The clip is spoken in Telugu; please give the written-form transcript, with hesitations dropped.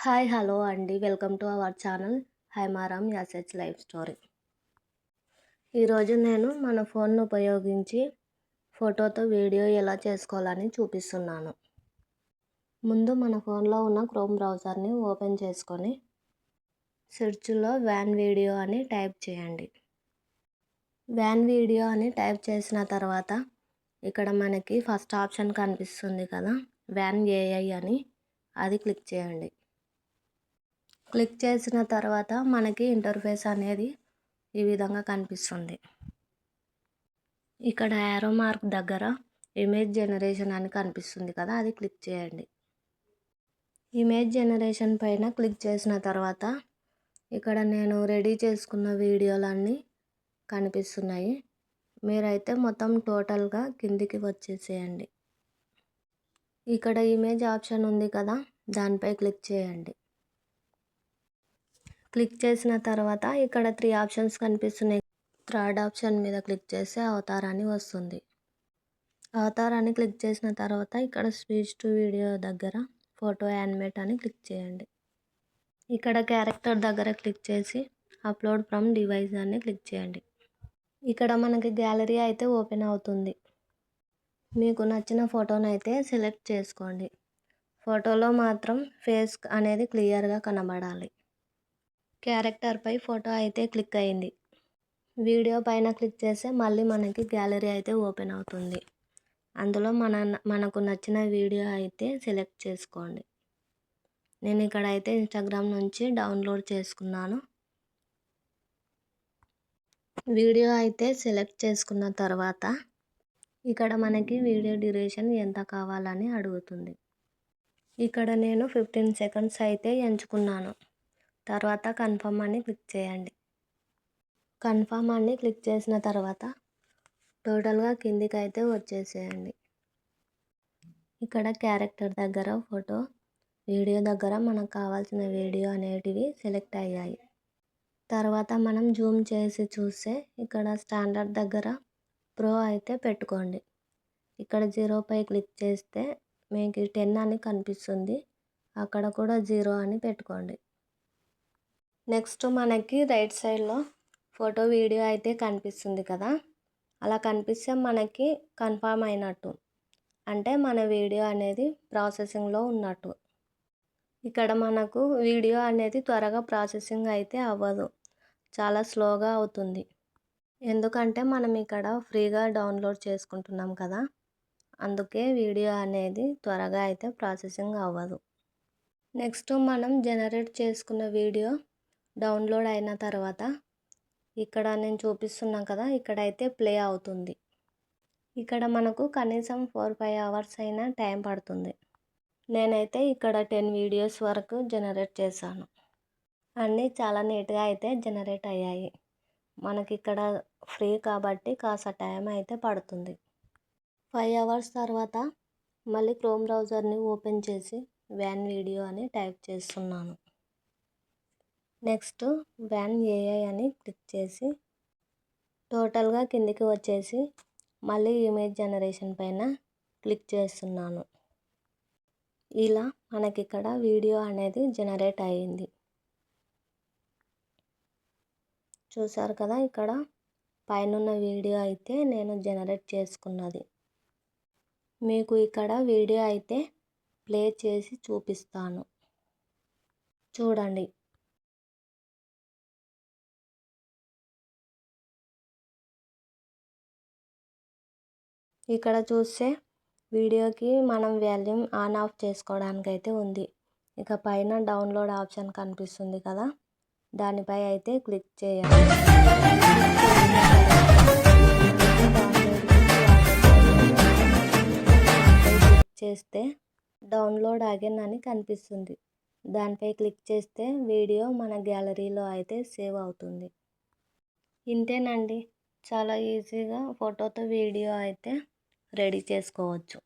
హాయ్ హలో అండి. వెల్కమ్ టు అవర్ ఛానల్ హైమారామ్ యాసెట్స్ లైఫ్ స్టోరీ. ఈరోజు నేను మన ఫోన్ను ఉపయోగించి ఫోటోతో వీడియో ఎలా చేసుకోవాలని చూపిస్తున్నాను. ముందు మన ఫోన్లో ఉన్న క్రోమ్ బ్రౌజర్ని ఓపెన్ చేసుకొని సెర్చ్లో వ్యాన్ వీడియో అని టైప్ చేయండి. వ్యాన్ వీడియో అని టైప్ చేసిన తర్వాత ఇక్కడ మనకి ఫస్ట్ ఆప్షన్ కనిపిస్తుంది కదా, వ్యాన్ ఏఐ అని, అది క్లిక్ చేయండి. క్లిక్ చేసిన తర్వాత మనకి ఇంటర్ఫేస్ అనేది ఈ విధంగా కనిపిస్తుంది. ఇక్కడ యారో మార్క్ దగ్గర ఇమేజ్ జనరేషన్ అని కనిపిస్తుంది కదా, అది క్లిక్ చేయండి. ఇమేజ్ జనరేషన్ పైన క్లిక్ చేసిన తర్వాత ఇక్కడ నేను రెడీ చేసుకున్న వీడియోలన్నీ కనిపిస్తున్నాయి. మీరైతే మొత్తం టోటల్గా కిందికి వచ్చేసేయండి. ఇక్కడ ఇమేజ్ ఆప్షన్ ఉంది కదా, దానిపై క్లిక్ చేయండి. క్లిక్ చేసిన తర్వాత ఇక్కడ 3 ఆప్షన్స్ కనిపిస్తున్నాయి. థర్డ్ ఆప్షన్ మీద క్లిక్ చేస్తే అవతార్ అని వస్తుంది. అవతార్ అని క్లిక్ చేసిన తర్వాత ఇక్కడ స్పీచ్ టు వీడియో దగ్గర ఫోటో యానిమేట్ అని క్లిక్ చేయండి. ఇక్కడ క్యారెక్టర్ దగ్గర క్లిక్ చేసి అప్లోడ్ ఫ్రమ్ డివైస్ అని క్లిక్ చేయండి. ఇక్కడ మనకి గ్యాలరీ అయితే ఓపెన్ అవుతుంది. మీకు నచ్చిన ఫోటోని అయితే సెలెక్ట్ చేసుకోండి. ఫోటోలో మాత్రం ఫేస్ అనేది క్లియర్గా కనబడాలి. క్యారెక్టర్పై ఫోటో అయితే క్లిక్ అయింది. వీడియో పైన క్లిక్ చేస్తే మళ్ళీ మనకి గ్యాలరీ అయితే ఓపెన్ అవుతుంది. అందులో మనకు నచ్చిన వీడియో అయితే సెలెక్ట్ చేసుకోండి. నేను ఇక్కడ అయితే ఇన్స్టాగ్రామ్ నుంచి డౌన్లోడ్ చేసుకున్నాను. వీడియో అయితే సెలెక్ట్ చేసుకున్న తర్వాత ఇక్కడ మనకి వీడియో డ్యూరేషన్ ఎంత కావాలని అడుగుతుంది. ఇక్కడ నేను 15 సెకండ్స్ అయితే ఎంచుకున్నాను. తర్వాత కన్ఫర్మ్ అని క్లిక్ చేయండి. కన్ఫర్మ్ అని క్లిక్ చేసిన తర్వాత టోటల్గా కిందికి అయితే వచ్చేసేయండి. ఇక్కడ క్యారెక్టర్ దగ్గర ఫోటో, వీడియో దగ్గర మనకు కావాల్సిన వీడియో అనేటివి సెలెక్ట్ అయ్యాయి. తర్వాత మనం జూమ్ చేసి చూస్తే ఇక్కడ స్టాండర్డ్ దగ్గర ప్రో అయితే పెట్టుకోండి. ఇక్కడ 0పై క్లిక్ చేస్తే మీకు 10 అని కనిపిస్తుంది. అక్కడ కూడా 0 అని పెట్టుకోండి. నెక్స్ట్ మనకి రైట్ సైడ్లో ఫోటో వీడియో అయితే కనిపిస్తుంది కదా, అలా కనిపిస్తే మనకి కన్ఫర్మ్ అయినట్టు, అంటే మన వీడియో అనేది ప్రాసెసింగ్లో ఉన్నట్టు. ఇక్కడ మనకు వీడియో అనేది త్వరగా ప్రాసెసింగ్ అయితే అవ్వదు, చాలా స్లోగా అవుతుంది. ఎందుకంటే మనం ఇక్కడ ఫ్రీగా డౌన్లోడ్ చేసుకుంటున్నాం కదా, అందుకే వీడియో అనేది త్వరగా అయితే ప్రాసెసింగ్ అవ్వదు. నెక్స్ట్ మనం జనరేట్ చేసుకున్న వీడియో డౌన్లోడ్ అయిన తర్వాత ఇక్కడ నేను చూపిస్తున్నాను కదా, ఇక్కడైతే ప్లే అవుతుంది. ఇక్కడ మనకు కనీసం 4-5 అవర్స్ అయినా టైం పడుతుంది. నేనైతే ఇక్కడ 10 వీడియోస్ వరకు జనరేట్ చేశాను. అన్నీ చాలా నీట్గా అయితే జనరేట్ అయ్యాయి. మనకి ఇక్కడ ఫ్రీ కాబట్టి కాస్త టైం అయితే పడుతుంది. 5 అవర్స్ తర్వాత మళ్ళీ క్రోమ్ బ్రౌజర్ని ఓపెన్ చేసి వ్యాన్ వీడియో అని టైప్ చేస్తున్నాను. నెక్స్ట్ వ్యాన్ ఏఐ అని క్లిక్ చేసి టోటల్గా కిందికి వచ్చేసి మళ్ళీ ఇమేజ్ జనరేషన్ పైన క్లిక్ చేస్తున్నాను. ఇలా మనకి ఇక్కడ వీడియో అనేది జనరేట్ అయ్యింది. చూసారు కదా, ఇక్కడ పైన వీడియో అయితే నేను జనరేట్ చేసుకున్నది. మీకు ఇక్కడ వీడియో అయితే ప్లే చేసి చూపిస్తాను, చూడండి. ఇక్కడ చూస్తే వీడియోకి మనం వాల్యూమ్ ఆన్ ఆఫ్ చేసుకోవడానికి అయితే ఉంది. ఇక పైన డౌన్లోడ్ ఆప్షన్ కనిపిస్తుంది కదా, దానిపై అయితే క్లిక్ చేయండి. క్లిక్ చేస్తే డౌన్లోడ్ అగైన్ అని కనిపిస్తుంది. దానిపై క్లిక్ చేస్తే వీడియో మన గ్యాలరీలో అయితే సేవ్ అవుతుంది. ఇంతేనండి, చాలా ఈజీగా ఫోటోతో వీడియో అయితే రెడీ చేసుకోవచ్చు.